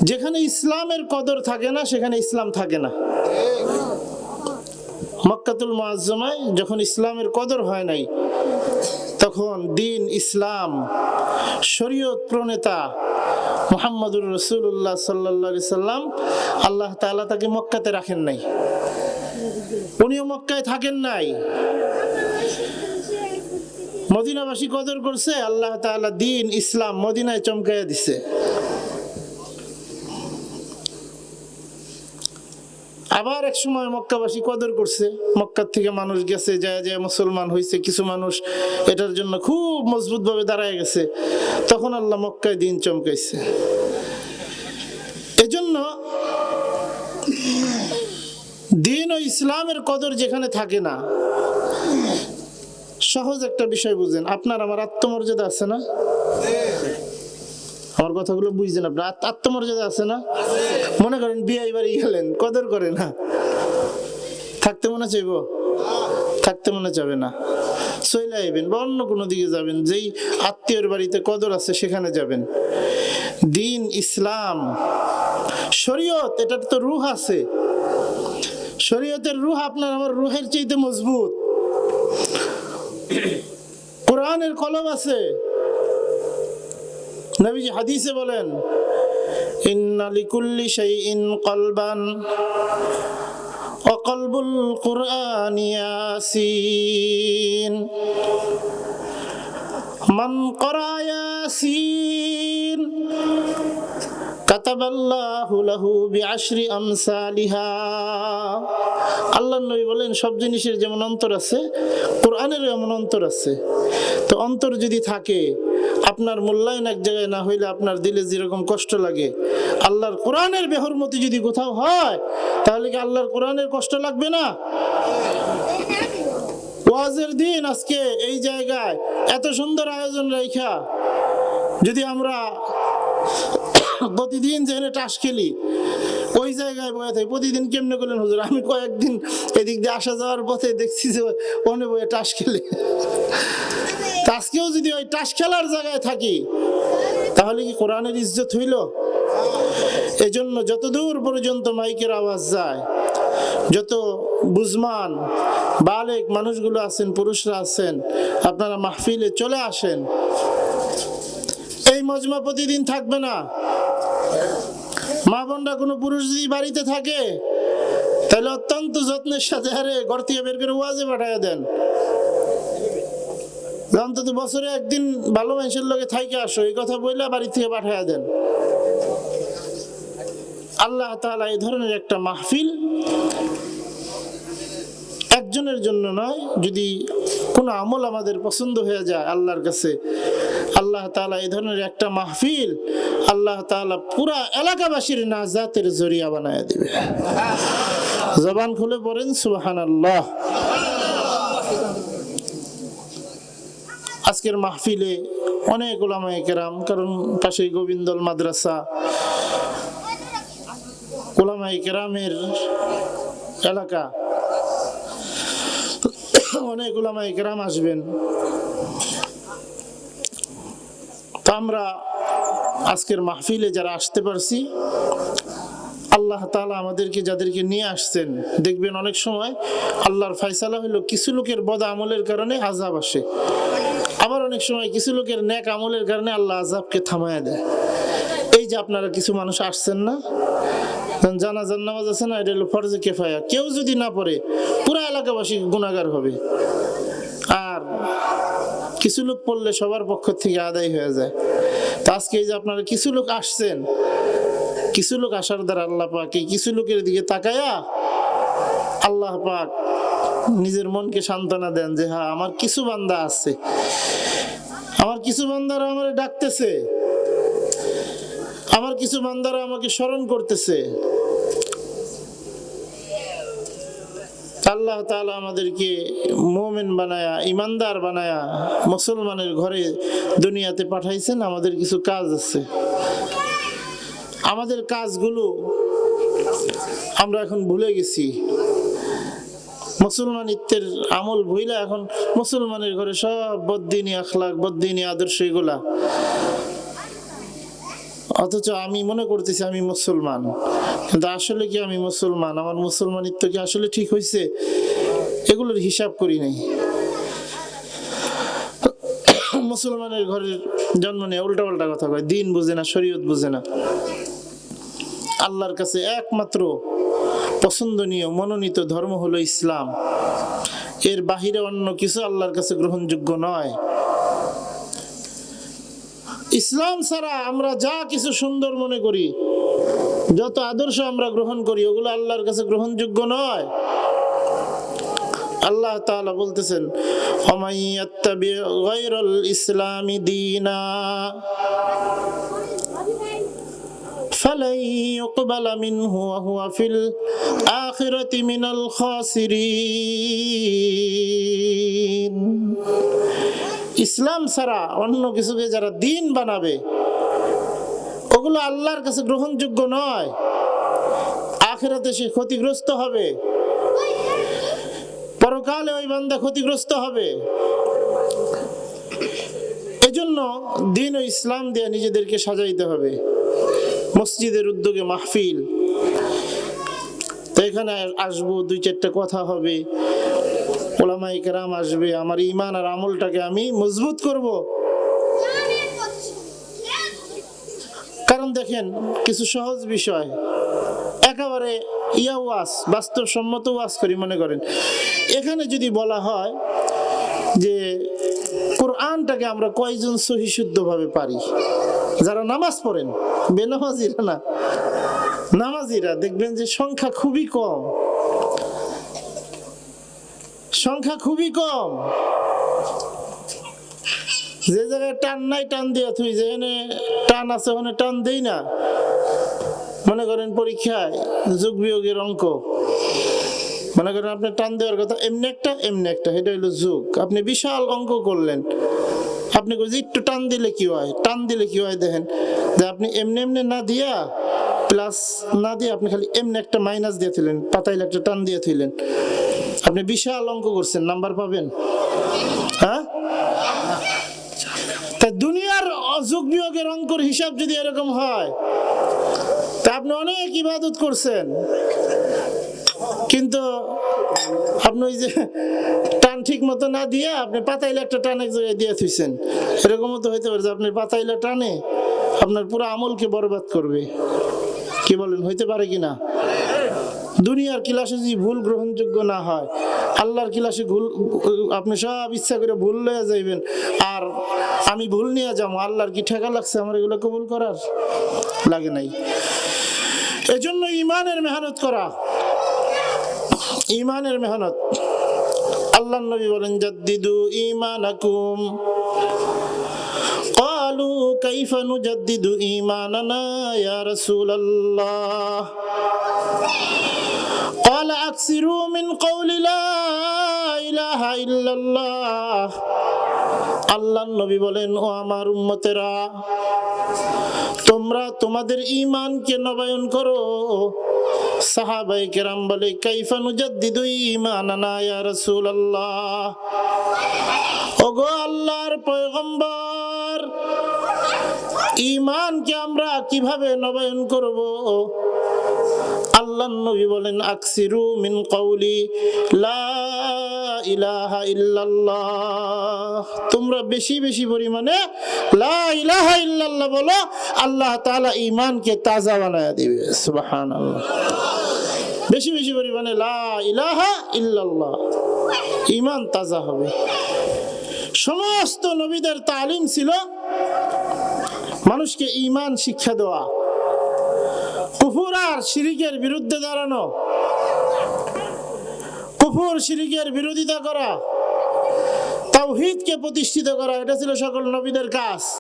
যেখানে ইসলামের কদর থাকে না সেখানে ইসলাম থাকে না। মক্কাতুল মুআজ্জামায় যখন ইসলামের কদর হয় নাই, তখন দ্বীন ইসলাম শরীয়ত প্রণেতা মুহাম্মদুর রাসূলুল্লাহ সাল্লাল্লাহু আলাইহি সাল্লাম, আল্লাহ তাআলা তাকে মক্কাতে রাখেন নাই, উনিও মক্কায় থাকেন নাই। মদিনাবাসী কদর করছে, আল্লাহ তাআলা দ্বীন ইসলাম মদিনায় চমকাইয়া দিছে। আবার এক সময় মক্কাবাসী কদর করছে, মক্কার থেকে মানুষ গেছে, যায় যায় মুসলমান হয়েছে, কিছু মানুষ এটার জন্য খুব মজবুত ভাবে দাঁড়ায় গেছে, তখন আল্লাহ মক্কায় দ্বীন চমকাইছে। এজন্য দ্বীন ও ইসলামের কদর যেখানে থাকে না, সহজ একটা বিষয় বুঝেন, আপনার আমার আত্মমর্যাদা আছে না? আমার কথাগুলো বুঝছেন আপনার? আত্মমর্যাদা আছে না? মনে করেন বিয়ে বাড়ি গেলেন, কদর করে না, থাকতে মনে চাইব? থাকতে মনে চাবে না, চলে আইবেন বা অন্য কোনো দিকে যাবেন, যেই আত্মীয়র বাড়িতে কদর আছে সেখানে যাবেন। দ্বীন ইসলাম শরীয়ত, এটার তো রূহ আছে, শরীয়তের রূহ আপনার আমার রূহের চাইতে মজবুত। কোরআনের কলম আছে, নবীজি হাদিসে বলেন ইন্না লিকুল্লি শাইইন কলবান ওয়া কলবুল কুরআনি ইয়াসিন মান ক্বারা ইয়াসিন কাতাবাল্লাহু লাহু বিআশরি আমসালিহা। আল্লাহর নবী বলেন সব জিনিসের যেমন অন্তর আছে, কোরআনেরও এমন অন্তর আছে। তো অন্তর যদি থাকে, আপনার মূল্যায়ন এক জায়গায় না হইলে আপনার দিলে যেরকম কষ্ট লাগে, আল্লাহর কোরআনের বেহরমতি যদি কোথাও হয়, তাহলে কি আল্লাহর কোরআনের কষ্ট লাগবে না? ওয়াজের দিন আজকে এই জায়গায় এত সুন্দর আয়োজন রাইখা যদি আমরা প্রতিদিন যেখানে টাস খেলি ওই জায়গায় বয়ে থাকি, প্রতিদিন কেমনে করলেন হুজুর? আমি কয়েকদিন এদিক দিয়ে আসা যাওয়ার পথে দেখছি যে ওখানে বয়ে টাস খেলে। আজকেও যদি ওই টাস খেলার জায়গায় থাকি, তাহলে কি কোরআনের ইজ্জত হইল? এজন্য যতদূর পর্যন্ত মাইকের আওয়াজ যায়, যত বুঝমান বালেক মানুষগুলো আছেন, পুরুষরা আছেন, আপনারা মাহফিলে চলে আসেন। এই মজমা প্রতিদিন থাকবে না। মা বোনরা কোনো পুরুষ যদি বাড়িতে থাকে, তাহলে অত্যন্ত যত্নের সাথে আরে ঘর থেকে বের করে ওয়াজে পাঠাইয়া দেন, অন্তত বছরে একদিন ভালো মানুষের লোকে থাইকে আসো, এই কথা বললে বাড়ি থেকে পাঠাইয়া দেন। আল্লাহ তাআলা এই ধরনের একটা মাহফিল একজনের জন্য নয়, যদি কোনো আমল আমাদের পছন্দ হয়ে যায় আল্লাহর কাছে, আল্লাহ তাআলা এই ধরনের একটা মাহফিল আল্লাহ তাআলা পুরা এলাকাবাসীর নাজাতের জরিয়া বানায় দিবে। জবান খুলে পড়েন সুবহানাল্লাহ। আজকের মাহফিলে অনেক উলামায়ে কেরাম, কারণ পাশেই গোবিন্দল মাদ্রাসা, উলামায়ে কেরামের এলাকা, অনেক উলামায়ে কেরাম আসবেন। তো আমরা আজকের মাহফিলে যারা আসতে পারছি, আল্লাহ তাআলা আমাদেরকে যাদেরকে নিয়ে আসছেন, দেখবেন অনেক সময় আল্লাহর ফয়সালা হলো কিছু লোকের বদ আমলের কারণে আযাব আসে, আবার অনেক সময় কিছু লোকের নেক আমলের কারণে আল্লাহ আযাবকে থামায়া দেয়। এই যে আপনারা কিছু মানুষ আসছেন না, জানাজার নামাজ আছে না, এটা হলো ফরজে কিফায়া, কেউ যদি না পড়ে পুরা এলাকাবাসী গুনাহগার হবে, আর কিছু লোক পড়লে সবার পক্ষ থেকে আদায় হয়ে যায়। তো আজকে এই যে আপনারা কিছু লোক আসছেন, কিছু লোক আসার দ্বারা আল্লাহ পাক এই কিছু লোকের দিকে তাকায়া আল্লাহ পাক নিজের মনকে সান্ত্বনা দেন যে হ্যাঁ, আমার কিছু বান্দা আছে, আমার কিছু বান্দারা আমারে ডাকতেছে, আমার কিছু বান্দারা আমাকে স্মরণ করতেছে। আল্লাহ তাআলা আমাদেরকে মুমিন বানায়া, ইমানদার বানায়া মুসলমানের ঘরে দুনিয়াতে পাঠাইছেন। আমাদের কিছু কাজ আছে, আমাদের কাজগুলো আমরা এখন ভুলে গেছি। মুসলমানিত্বের আমল ভুইলা এখন মুসলমানের ঘরে সব বদ্দিনী আখলাক, বদ্দিনী আদর্শ, এগুলা অথচ আমি মনে করতেছি আমি মুসলমান, কিন্তু আসলে কি আমি মুসলমান? আমার মুসলমানিত্ব কি আসলে ঠিক হয়েছে? এগুলোর হিসাব করি নাই। মুসলমানের ঘরের জন্ম নিয়ে উল্টা পাল্টা কথা কয়, দিন বুঝে না, শরীয়ত বুঝে না। আল্লাহর কাছে একমাত্র পছন্দনীয় মনোনীত ধর্ম হলো ইসলাম। এর বাহিরে অন্য কিছু আল্লাহর কাছে গ্রহণযোগ্য নয়। ইসলাম ছাড়া আমরা যা কিছু সুন্দর মনে করি, যত আদর্শ আমরা গ্রহণ করি, ওগুলো আল্লাহর কাছে গ্রহণযোগ্য নয়। আল্লাহ তাআলা বলতেছেন, ওমাই ইয়াত্তাবি গায়রাল ইসলামি দীনা ফালাই ইউকবালা মিনহু ওয়া হুয়া ফিল আখিরাতি মিনাল খাসিরিন। ইসলাম ছাড়া অন্য কিছুকে যারা দিন বানাবে, ওগুলো আল্লাহর কাছে গ্রহণযোগ্য নয়। আখিরাতে সে ক্ষতিগ্রস্ত হবে, পরকালে ওই বান্দা ক্ষতিগ্রস্ত হবে। এজন্য দিন ও ইসলাম দিয়ে নিজেদেরকে সাজাইতে হবে। মসজিদের উদ্যোগে মাহফিল, তো এখানে আসবো, 2-4টা কথা হবে, ওলামায়ে কেরাম আসবে, আমার ঈমান আর আমলটাকে আমি মজবুত করব। কারণ দেখেন, কিছু সহজ বিষয় একেবারে ওয়াজ, বাস্তবসম্মত ওয়াজ করি। মনে করেন এখানে যদি বলা হয় যে কোরআনটাকে আমরা কয়জন সহি শুদ্ধভাবে পারি, যারা নামাজ পড়েন, বেনামাজিরা না, নামাজিরা দেখবেন যে সংখ্যা খুবই কম, সংখ্যা খুবই কম। যে জায়গায় টান নাই টান দিয়া থুই, যেখানে টান আছে ওখানে টান দেই না। মনে করেন পরীক্ষায় যোগ বিয়োগের অঙ্ক, মনে করেন আপনি টান দেওয়ার কথা এমনি একটা এমনি একটা, এটা হলো যোগ। আপনি বিশাল অঙ্ক করলেন, আপনি একটু টান দিলে কি হয়, টান দিলে কি হয় দেখেন, যে আপনি এমনি এমনি না দিয়া, প্লাস না দিয়ে আপনি খালি এমনি একটা মাইনাস দিয়ে থইলেন, পাতাইলে একটা টান দিয়ে থইলেন, আপনি বিশাল অঙ্ক করছেন, নাম্বার পাবেন? হ্যাঁ, তা দুনিয়ার যোগ বিয়োগের অঙ্কর হিসাব যদি এরকম হয়, তা আপনি অনেক ইবাদত করছেন, কিন্তু আপনি ওই যে টান ঠিক মতো না দিয়ে আপনি পাতাইলে একটা টান এক জায়গায় দিয়ে থুইছেন। এরকমও তো হইতে পারে যে আপনি পাতাইলে টানে আপনার পুরো আমলকে বরবাদ করবে। কি বলেন, হইতে পারে কিনা? দুনিয়ার ক্লাসে যদি ভুল গ্রহণযোগ্য না হয়, আল্লাহর ক্লাসে ভুল আপনি সব ইচ্ছা করে ভুল লয়ে যাইবেন, আর আমি ভুল নিয়ে যাবো, আল্লাহর কি ঠেকা লাগছে আমার এগুলো কবুল করার? লাগে নাই। এজন্য ইমানের মেহনত করা, ইমানের মেহনত। আল্লাহর নবী বলেন, জাদ্দিদু ঈমানাকুম। ক্বালু কাইফা নুজাদ্দিদু ঈমানানা ইয়া রাসূলুল্লাহ? ক্বালা আকসিরু মিন কওলি লা ইলাহা ইল্লাল্লাহ। আল্লাহর নবী বলেন, ও আমার উম্মতেরা, তোমরা তোমাদের ঈমানকে নবায়ন করো। সাহাবায়ে কেরাম বলে, কাইফা নুজাদ্দিদু ঈমানানা ইয়া রাসূলুল্লাহ? ওগো আল্লাহর পয়গম্বর, ঈমানকে আমরা কিভাবে নবায়ন করব? আল্লাহর নবী বলেন, আকসিরু মিন কওলি লা ইলাহা ইল্লাল্লাহ। তোমরা বেশি বেশি পরিমাণে লা ইলাহা ইল্লাল্লাহ বলো, আল্লাহ তাআলা ঈমানকে তাজা বানায়া দিবে। সুবহানাল্লাহ। বেশি বেশি পরিমাণে লা ইলাহা ইল্লাল্লাহ, ঈমান তাজা হবে। সমস্ত নবীদের তালিম ছিল মানুষকে ঈমান শিক্ষা দেওয়া, কুফর আর শিরকের বিরুদ্ধে দাঁড়ানো, কুফর শিরকের বিরোধিতা করা, তাওহীদকে প্রতিষ্ঠিত করা, এটা ছিল সকল নবীদের কাজ।